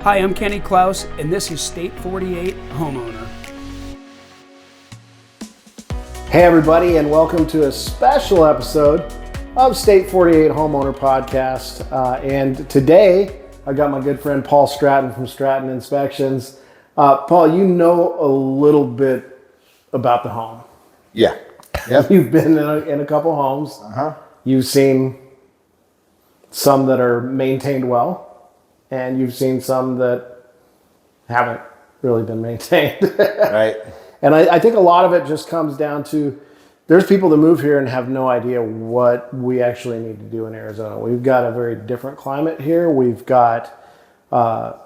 Hi, I'm Kenny Klaus, and this is State 48 Homeowner. Hey everybody, and welcome to a special episode of State 48 Homeowner Podcast. And today, I got my good friend Paul Stratton from Stratton Inspections. Paul, you know a little bit about the home. Yeah. Yep. You've been in a couple homes. You've seen some that are maintained well, and you've seen some that haven't really been maintained. Right. And I think a lot of it just comes down to there's people that move here and have no idea what we actually need to do in Arizona. We've got a very different climate here. We've got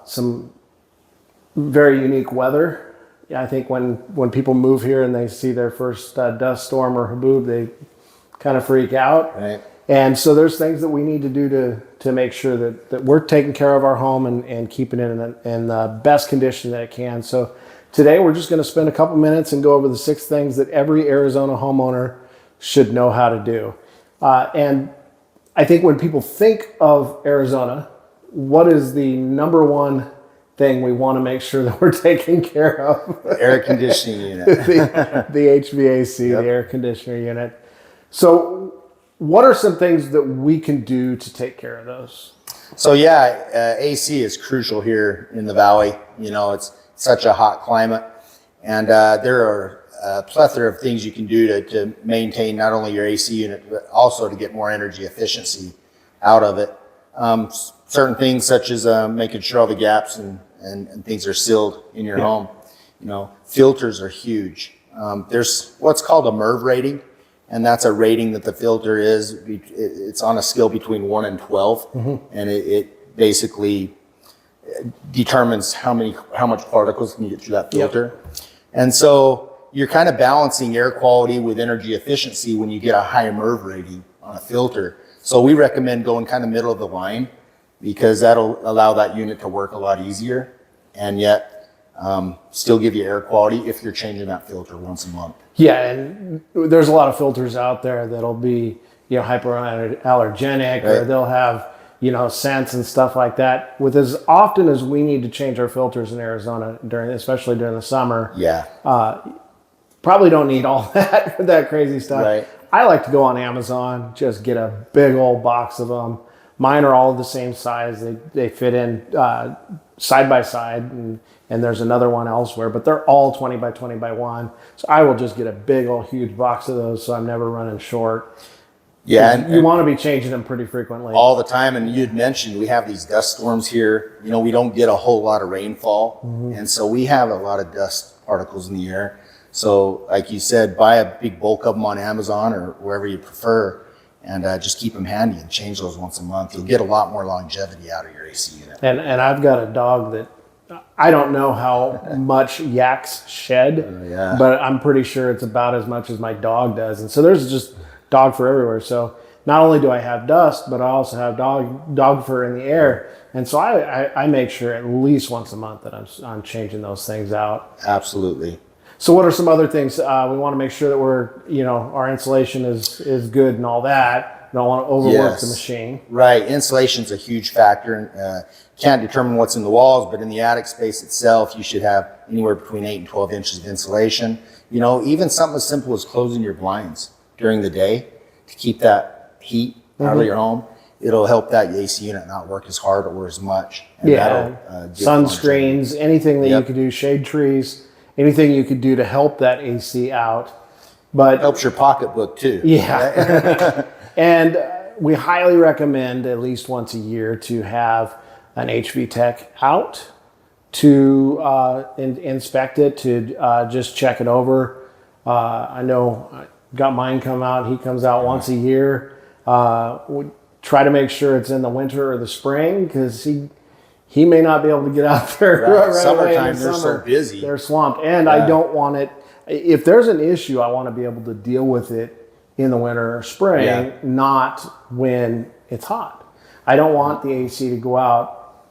some very unique weather. I think when people move here and they see their first dust storm or haboob, they kind of freak out. Right. And so there's things that we need to do to make sure that we're taking care of our home and keeping it in the best condition that it can. So today we're just going to spend a couple minutes and go over the 6 things that every Arizona homeowner should know how to do. And I think when people think of Arizona, what is the number one thing we want to make sure that we're taking care of? Air conditioning unit. the HVAC, Yep. The air conditioner unit. So what are some things that we can do to take care of those? So yeah, AC is crucial here in the valley. You know, it's such a hot climate, and there are a plethora of things you can do to maintain not only your AC unit, but also to get more energy efficiency out of it. Certain things such as making sure all the gaps and things are sealed in your home. You know, filters are huge. There's what's called a MERV rating, and that's a rating that the filter is. It's on a scale between 1 and 12, and it basically determines how much particles can get through that filter. And so you're kind of balancing air quality with energy efficiency when you get a high MERV rating on a filter. So we recommend going kind of middle of the line, because that'll allow that unit to work a lot easier and yet still give you air quality if you're changing that filter once a month. Yeah, and there's a lot of filters out there that'll be, hyperallergenic, or Right. they'll have, scents and stuff like that. With as often as we need to change our filters in Arizona especially during the summer, Yeah. probably don't need all that crazy stuff. Right. I like to go on Amazon, just get a big old box of them. Mine are all the same size. They fit in side by side, and there's another one elsewhere, but they're all 20 by 20 by 1. So I will just get a big old huge box of those, so I'm never running short. Yeah. And You want to be changing them pretty frequently. all the time. And you'd mentioned we have these dust storms here. You know, we don't get a whole lot of rainfall. And so we have a lot of dust particles in the air. So like you said, buy a big bulk of them on Amazon or wherever you prefer, and just keep them handy and change those once a month. You'll get a lot more longevity out of your AC unit. And I've got a dog that I don't know how much yaks shed, Yeah. but I'm pretty sure it's about as much as my dog does. And so there's just dog fur everywhere. So not only do I have dust, but I also have dog fur in the air. And so I make sure at least once a month that I'm changing those things out. Absolutely. So what are some other things? We want to make sure that our insulation is good and all that. We don't want to overwork the machine. Right. Insulation's a huge factor. Can't determine what's in the walls, but in the attic space itself, you should have anywhere between 8 and 12 inches of insulation. You know, even something as simple as closing your blinds during the day to keep that heat out of your home. It'll help that AC unit not work as hard or as much. And Sunscreens, anything that you could do, shade trees, anything you could do to help that AC out. But helps your pocketbook too. Yeah. And we highly recommend at least once a year to have an HV tech out to inspect it, to just check it over. I know I got mine come out. He comes out once a year. We try to make sure it's in the winter or the spring, because he may not be able to get out there right away in the they're summer. so busy. They're swamped. And I don't want it. If there's an issue, I want to be able to deal with it in the winter or spring, not when it's hot. I don't want the AC to go out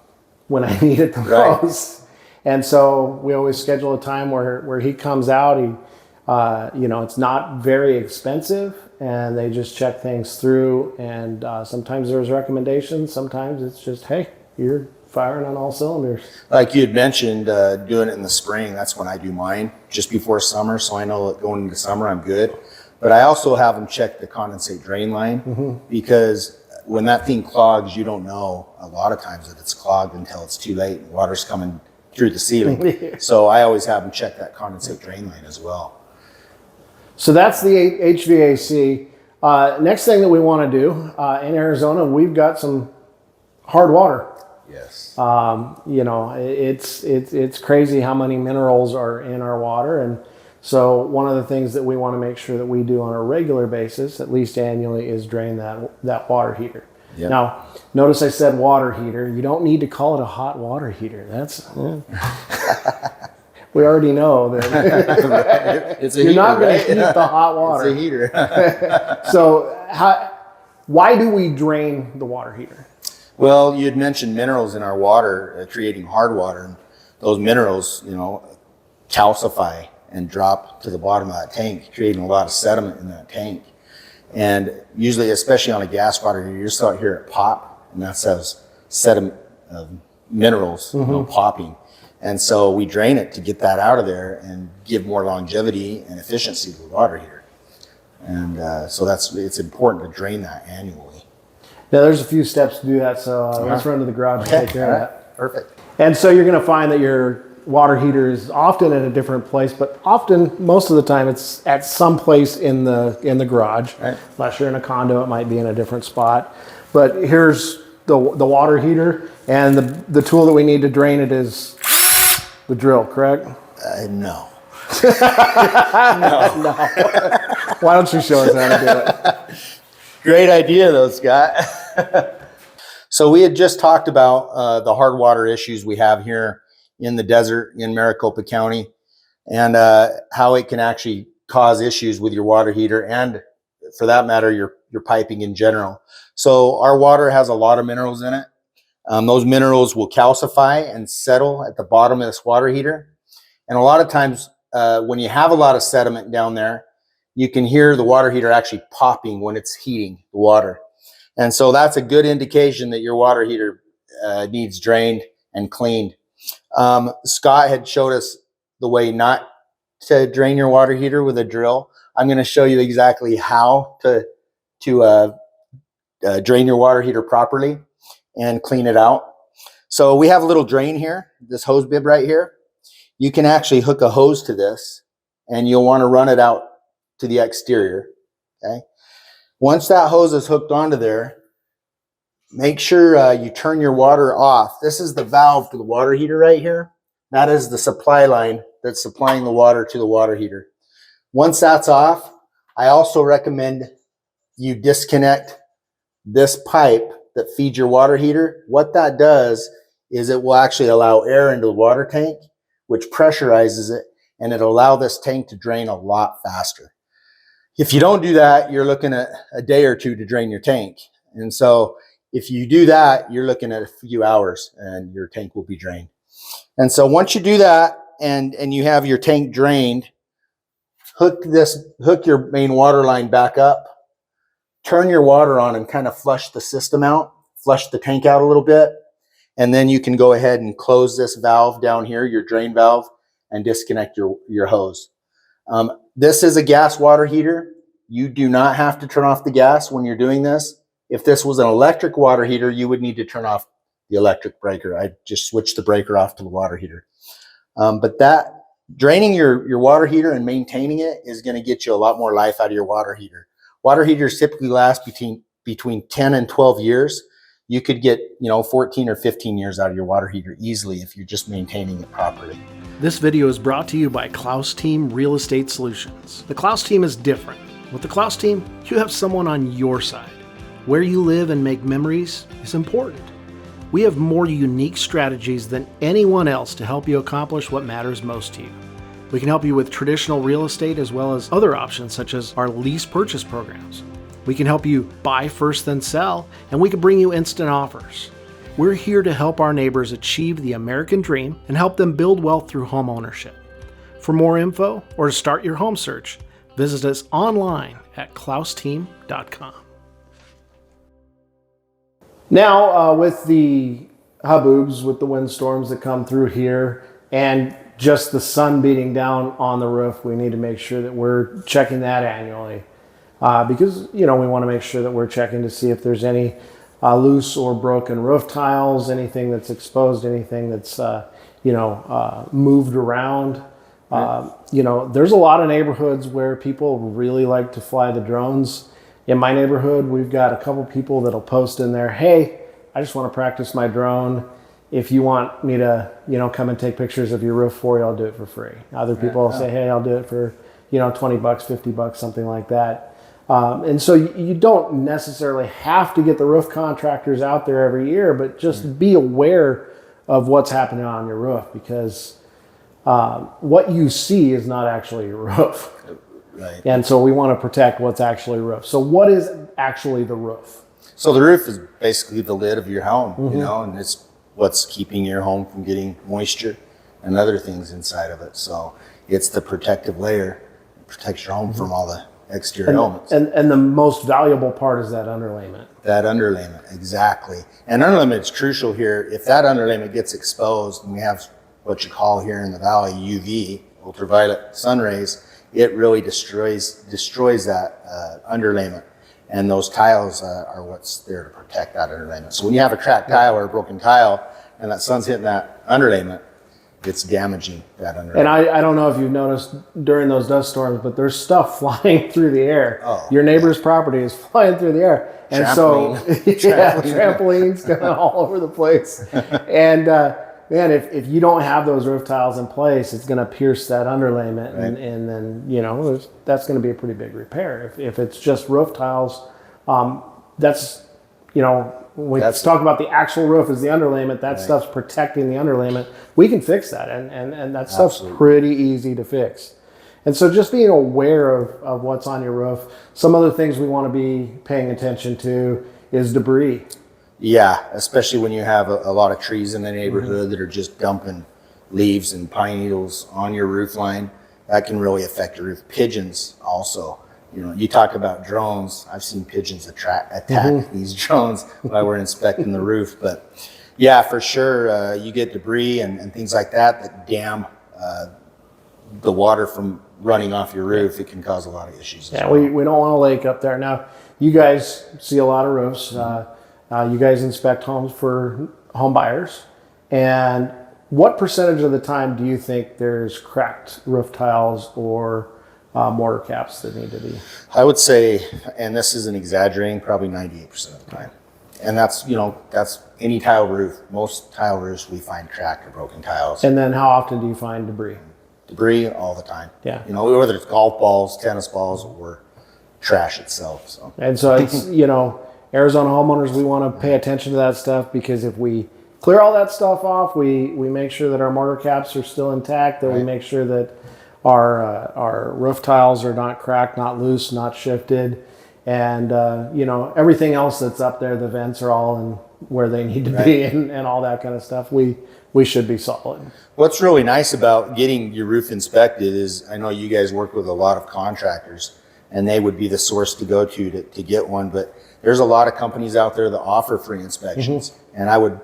when I need it the most. And so we always schedule a time where he comes out. It's not very expensive, and they just check things through. And sometimes there's recommendations. Sometimes it's just, hey, you're firing on all cylinders. Like you had mentioned, doing it in the spring, that's when I do mine, just before summer, so I know that going into summer I'm good. But I also have them check the condensate drain line, because when that thing clogs, you don't know a lot of times that it's clogged until it's too late and water's coming through the ceiling. So I always have them check that condensate drain line as well. So that's the HVAC. Next thing that we want to do in Arizona, we've got some hard water. Yes. You know, it's crazy how many minerals are in our water, and so one of the things that we want to make sure that we do on a regular basis, at least annually, is drain that water heater. Yep. Now, notice I said water heater. You don't need to call it a hot water heater. That's we already know that it's a you're heater, not going right? to heat the hot water. It's a heater. So why do we drain the water heater? Well, you had mentioned minerals in our water, creating hard water. And those minerals, you know, calcify and drop to the bottom of that tank, creating a lot of sediment in that tank. And usually, especially on a gas water heater, you start hear it pop, and that's those sediment minerals popping. And so we drain it to get that out of there and give more longevity and efficiency to the water heater. And so it's important to drain that annually. Now, there's a few steps to do that, so let's run to the garage and take care of that. Perfect. And so you're going to find that your water heater is often at a different place, but often, most of the time, it's at some place in the garage. Right. Unless you're in a condo, it might be in a different spot. But here's the water heater, and the tool that we need to drain it is the drill, correct? No. No. Why don't you show us how to do it? Great idea, though, Scott. So we had just talked about the hard water issues we have here in the desert in Maricopa County, and how it can actually cause issues with your water heater and, for that matter, your piping in general. So our water has a lot of minerals in it. Those minerals will calcify and settle at the bottom of this water heater. And a lot of times when you have a lot of sediment down there, you can hear the water heater actually popping when it's heating the water. And so that's a good indication that your water heater needs drained and cleaned. Scott had showed us the way not to drain your water heater with a drill. I'm going to show you exactly how to drain your water heater properly and clean it out. So we have a little drain here, this hose bib right here. You can actually hook a hose to this, and you'll want to run it out to the exterior. Okay. Once that hose is hooked onto there, make sure you turn your water off. This is the valve to the water heater right here. That is the supply line that's supplying the water to the water heater. Once that's off, I also recommend you disconnect this pipe that feeds your water heater. What that does is it will actually allow air into the water tank, which pressurizes it, and it'll allow this tank to drain a lot faster. If you don't do that, you're looking at a day or two to drain your tank. And so if you do that, you're looking at a few hours and your tank will be drained. And so once you do that and you have your tank drained, hook your main water line back up, turn your water on and kind of flush the system out, flush the tank out a little bit. And then you can go ahead and close this valve down here, your drain valve, and disconnect your hose. This is a gas water heater. You do not have to turn off the gas when you're doing this. If this was an electric water heater, you would need to turn off the electric breaker. I just switched the breaker off to the water heater. But that draining your water heater and maintaining it is going to get you a lot more life out of your water heater. Water heaters typically last between 10 and 12 years. You could get 14 or 15 years out of your water heater easily if you're just maintaining it properly. This video is brought to you by Klaus Team Real Estate Solutions. The Klaus Team is different. With the Klaus Team, you have someone on your side. Where you live and make memories is important. We have more unique strategies than anyone else to help you accomplish what matters most to you. We can help you with traditional real estate as well as other options such as our lease purchase programs. We can help you buy first then sell, and we can bring you instant offers. We're here to help our neighbors achieve the American dream and help them build wealth through home ownership. For more info or to start your home search, visit us online at klausteam.com. Now, with the haboobs with the windstorms that come through here and just the sun beating down on the roof, we need to make sure that we're checking that annually. Because, we want to make sure that we're checking to see if there's any loose or broken roof tiles, anything that's exposed, anything that's, moved around. There's a lot of neighborhoods where people really like to fly the drones. In my neighborhood, we've got a couple people that'll post in there, hey, I just want to practice my drone. If you want me to, come and take pictures of your roof for you, I'll do it for free. Other people will say, hey, I'll do it for, $20, $50, something like that. And so you don't necessarily have to get the roof contractors out there every year, but just be aware of what's happening on your roof, because what you see is not actually your roof. Right. And so we want to protect what's actually roof. So what is actually the roof? So the roof is basically the lid of your home, and it's what's keeping your home from getting moisture and other things inside of it. So it's the protective layer that protects your home from all the exterior elements. And the most valuable part is that underlayment. That underlayment, exactly. And underlayment is crucial here. If that underlayment gets exposed, and we have what you call here in the valley UV, ultraviolet sun rays, it really destroys that underlayment. And those tiles are what's there to protect that underlayment. So when you have a cracked tile or a broken tile and that sun's hitting that underlayment, it's damaging that underlayment. And I don't know if you've noticed during those dust storms, but there's stuff flying through the air. Oh, your neighbor's property is flying through the air. And trampolines going all over the place. And man, if you don't have those roof tiles in place, it's going to pierce that underlayment, right. and then that's going to be a pretty big repair. If it's just roof tiles, that's when we talk about the actual roof as the underlayment, that stuff's protecting the underlayment. We can fix that, and that stuff's pretty easy to fix. And so just being aware of what's on your roof. Some other things we want to be paying attention to is debris. Yeah, especially when you have a lot of trees in the neighborhood that are just dumping leaves and pine needles on your roof line. That can really affect your roof. Pigeons also. You talk about drones. I've seen pigeons attack these drones while we're inspecting the roof. But yeah, for sure, you get debris and things like that dam the water from running off your roof. It can cause a lot of issues. Yeah, we don't want a lake up there. Now, you guys see a lot of roofs. You guys inspect homes for home buyers. And what percentage of the time do you think there's cracked roof tiles or mortar caps that need to be? I would say, and this isn't exaggerating, probably 98% of the time. And that's any tile roof. Most tile roofs we find cracked or broken tiles. And then how often do you find debris? Debris all the time. Yeah. Whether it's golf balls, tennis balls, or trash itself. So. And so it's, Arizona homeowners, we want to pay attention to that stuff, because if we clear all that stuff off, we make sure that our mortar caps are still intact, that we make sure that our roof tiles are not cracked, not loose, not shifted, and everything else that's up there, the vents are all in where they need to be, and all that kind of stuff. We should be solid. What's really nice about getting your roof inspected is, I know you guys work with a lot of contractors, and they would be the source to go to get one, but there's a lot of companies out there that offer free inspections, and I would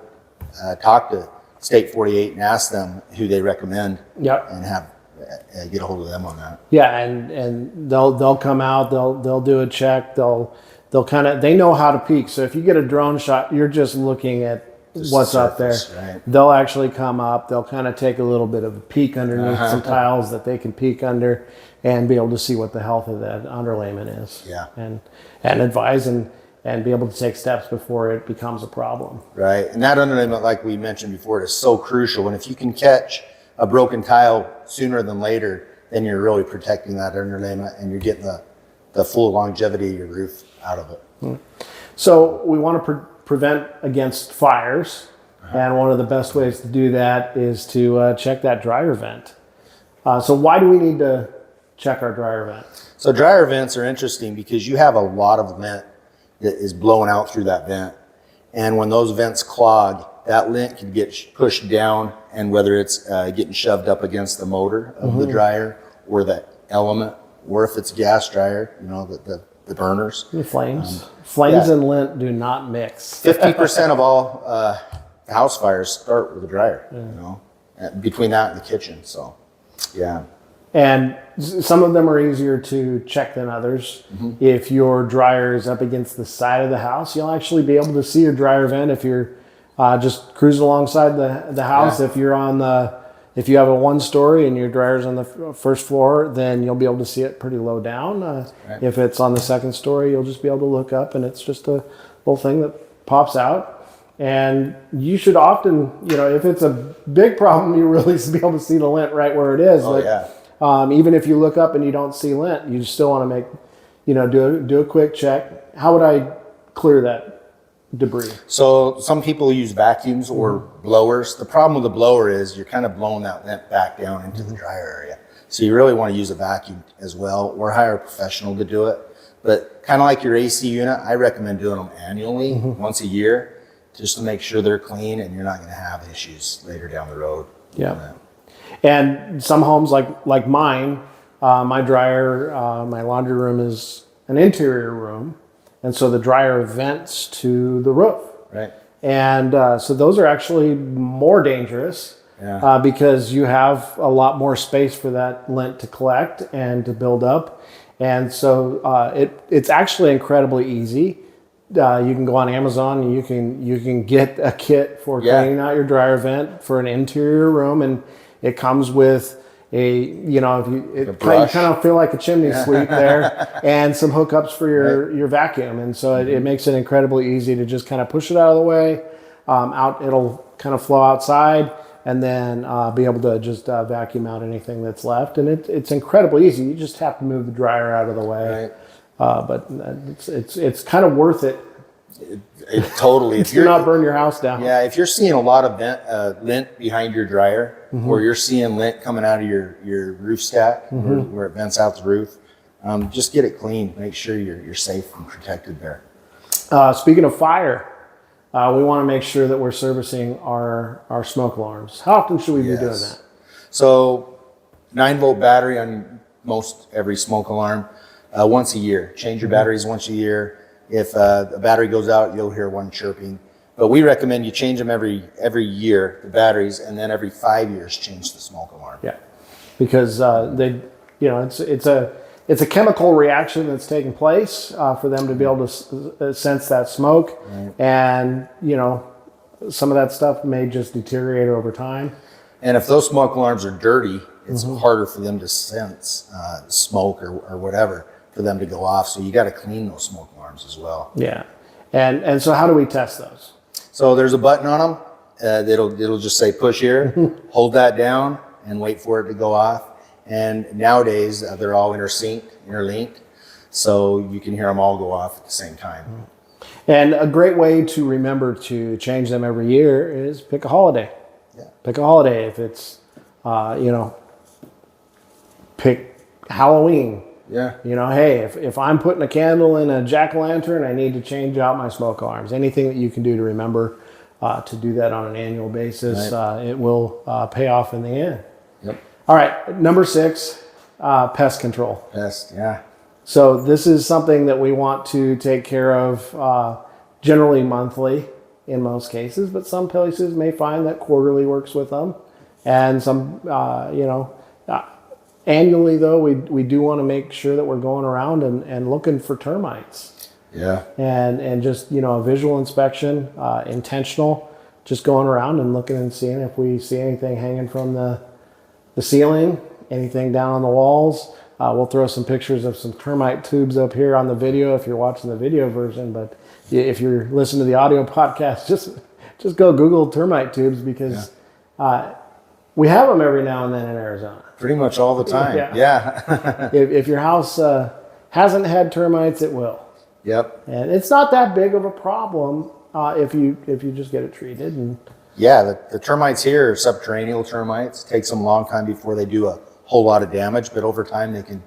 talk to State 48 and ask them who they recommend, and have get a hold of them on that. Yeah, and they'll come out, they'll do a check, they know how to peek. So if you get a drone shot, you're just looking at what's up there. Right. They'll actually come up, they'll kind of take a little bit of a peek underneath some tiles that they can peek under and be able to see what the health of that underlayment is. Yeah. And advise and be able to take steps before it becomes a problem. Right. And that underlayment, like we mentioned before, is so crucial. And if you can catch a broken tile sooner than later, then you're really protecting that underlayment, and you're getting the full longevity of your roof out of it. So we want to prevent against fires. And one of the best ways to do that is to check that dryer vent. So why do we need to check our dryer vent? So dryer vents are interesting because you have a lot of lint that is blowing out through that vent. And when those vents clog, that lint can get pushed down, and whether it's getting shoved up against the motor of the dryer or the element, or if it's a gas dryer, the burners. The flames. Flames and lint do not mix. 50% of all house fires start with a dryer, between that and the kitchen. So, yeah. And some of them are easier to check than others. If your dryer is up against the side of the house, you'll actually be able to see your dryer vent if you're just cruising alongside the house. If you're if you have a 1-story and your dryer's on the first floor, then you'll be able to see it pretty low down. If it's on the 2nd story, you'll just be able to look up, and it's just a little thing that pops out. And you should often, if it's a big problem, you really be able to see the lint right where it is. Even if you look up and you don't see lint, you still want to make, do a quick check. How would I clear that debris? So some people use vacuums or blowers. The problem with the blower is you're kind of blowing that lint back down into the dryer area. So you really want to use a vacuum as well, or hire a professional to do it. But kind of like your AC unit, I recommend doing them annually, once a year, just to make sure they're clean and you're not going to have issues later down the road. Yeah. And some homes like mine, my dryer, my laundry room is an interior room. And so the dryer vents to the roof. Right. And so those are actually more dangerous because you have a lot more space for that lint to collect and to build up. And so it's actually incredibly easy. You can go on Amazon and you can get a kit for cleaning out your dryer vent for an interior room, and it comes with you kind of feel like a chimney sweep there, and some hookups for your vacuum, and so it makes it incredibly easy to just kind of push it out of the way. It'll kind of flow outside, and then be able to just vacuum out anything that's left, and it's incredibly easy. You just have to move the dryer out of the way. But it's kind of worth it. Totally. If you're not burn your house down. Yeah, if you're seeing a lot of lint behind your dryer, or you're seeing lint coming out of your roof stack, where it vents out the roof, just get it clean. Make sure you're safe and protected there. Speaking of fire, we want to make sure that we're servicing our smoke alarms. How often should we be doing that? So 9-volt battery on most every smoke alarm. Once a year. Change your batteries once a year. If a battery goes out, you'll hear one chirping. But we recommend you change them every year, the batteries, and then every 5 years change the smoke alarm. Yeah, because it's a chemical reaction that's taking place for them to be able to sense that smoke, and some of that stuff may just deteriorate over time. And if those smoke alarms are dirty, it's harder for them to sense smoke or whatever for them to go off. So you got to clean those smoke alarms as well. Yeah. And so how do we test those? So there's a button on them. It'll just say push here, hold that down, and wait for it to go off. And nowadays they're all interlinked, so you can hear them all go off at the same time. And a great way to remember to change them every year is pick a holiday. Yeah. Pick a holiday. If it's pick Halloween. Yeah. Hey, if I'm putting a candle in a jack-o'-lantern, I need to change out my smoke alarms. Anything that you can do to remember to do that on an annual basis, it will pay off in the end. Yep. All right, number 6, pest control. Pest, yeah. So this is something that we want to take care of generally monthly in most cases, but some places may find that quarterly works with them. And some, annually, though, we do want to make sure that we're going around and looking for termites. Yeah. And just, a visual inspection, intentional, just going around and looking and seeing if we see anything hanging from the ceiling, anything down on the walls. We'll throw some pictures of some termite tubes up here on the video if you're watching the video version. But if you're listening to the audio podcast, just go Google termite tubes, because we have them every now and then in Arizona. Pretty much all the time. Yeah. If your house hasn't had termites, it will. Yep. And it's not that big of a problem if you just get it treated. And the termites here are subterranean termites. It takes them a long time before they do a whole lot of damage, but over time they can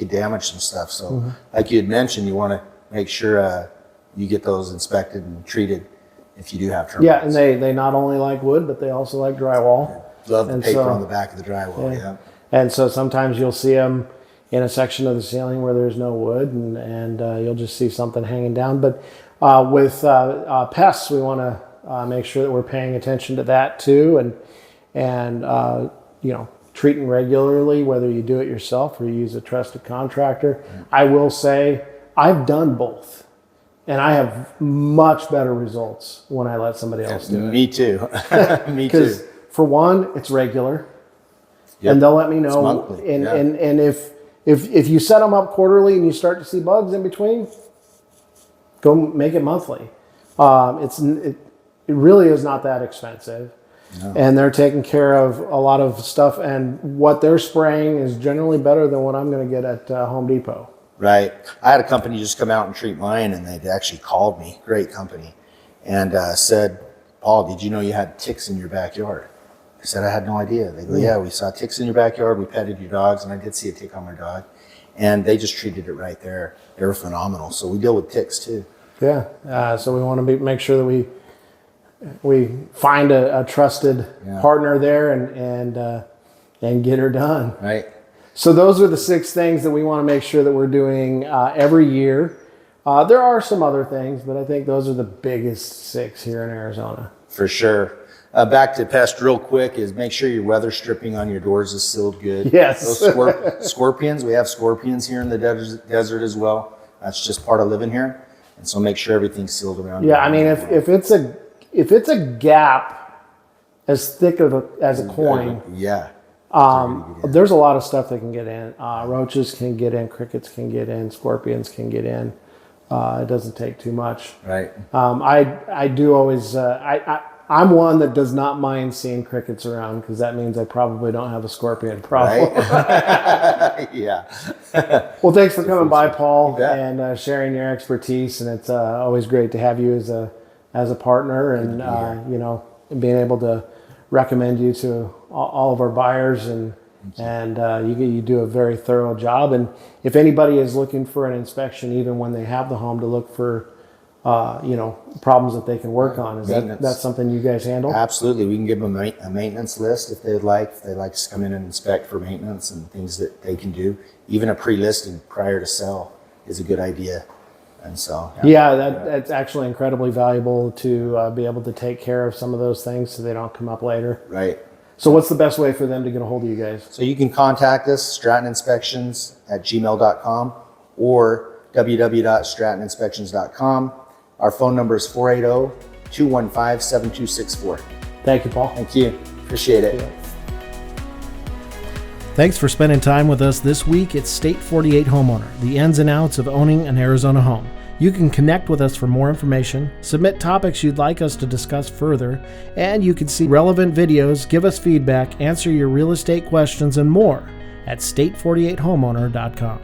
damage some stuff. So like you had mentioned, you want to make sure you get those inspected and treated if you do have termites. Yeah, and they not only like wood, but they also like drywall. Love the paper on the back of the drywall. Yeah. And so sometimes you'll see them in a section of the ceiling where there's no wood, and you'll just see something hanging down. But with pests, we want make sure that we're paying attention to that too, and treating regularly, whether you do it yourself or you use a trusted contractor. I will say I've done both, and I have much better results when I let somebody else do it. Me too. Me too. Because for one, it's regular, and they'll let me know. Monthly. And if you set them up quarterly and you start to see bugs in between, go make it monthly. It really is not that expensive. No. And they're taking care of a lot of stuff, and what they're spraying is generally better than what I'm going to get at Home Depot. Right. I had a company just come out and treat mine, and they actually called me, great company, and said, Paul, did you know you had ticks in your backyard? I said, I had no idea. They go, yeah, we saw ticks in your backyard. We petted your dogs, and I did see a tick on my dog. And they just treated it right there. They were phenomenal. So we deal with ticks too. Yeah. So we want to make sure that we find a trusted partner there and get her done. Right. So those are the 6 things that we want to make sure that we're doing every year. There are some other things, but I think those are the biggest 6 here in Arizona. For sure. Back to pest real quick is make sure your weather stripping on your doors is sealed good. Yes. Those scorpions, we have scorpions here in the desert as well. That's just part of living here. And so make sure everything's sealed around. Yeah, I mean, if it's a gap as thick as a coin, there's a lot of stuff that can get in. Roaches can get in, crickets can get in, scorpions can get in. It doesn't take too much. Right. I do always. I'm one that does not mind seeing crickets around, because that means I probably don't have a scorpion problem. Right? Yeah. Well, thanks for coming by, Paul, and sharing your expertise. And it's always great to have you as a partner, and being able to recommend you to all of our buyers, and you do a very thorough job. And if anybody is looking for an inspection, even when they have the home, to look for problems that they can work on, that's something you guys handle? Absolutely. We can give them a maintenance list if they'd like. If they'd like to come in and inspect for maintenance and things that they can do. Even a pre-listing prior to sell is a good idea. And so that's actually incredibly valuable to be able to take care of some of those things so they don't come up later. Right. So what's the best way for them to get a hold of you guys? So you can contact us, StrattonInspections@gmail.com or www.strattoninspections.com. Our phone number is 480-215-7264. Thank you, Paul. Thank you. Appreciate it. Yeah. Thanks for spending time with us this week at State 48 Homeowner, the ins and outs of owning an Arizona home. You can connect with us for more information, submit topics you'd like us to discuss further, and you can see relevant videos, give us feedback, answer your real estate questions, and more at state48homeowner.com.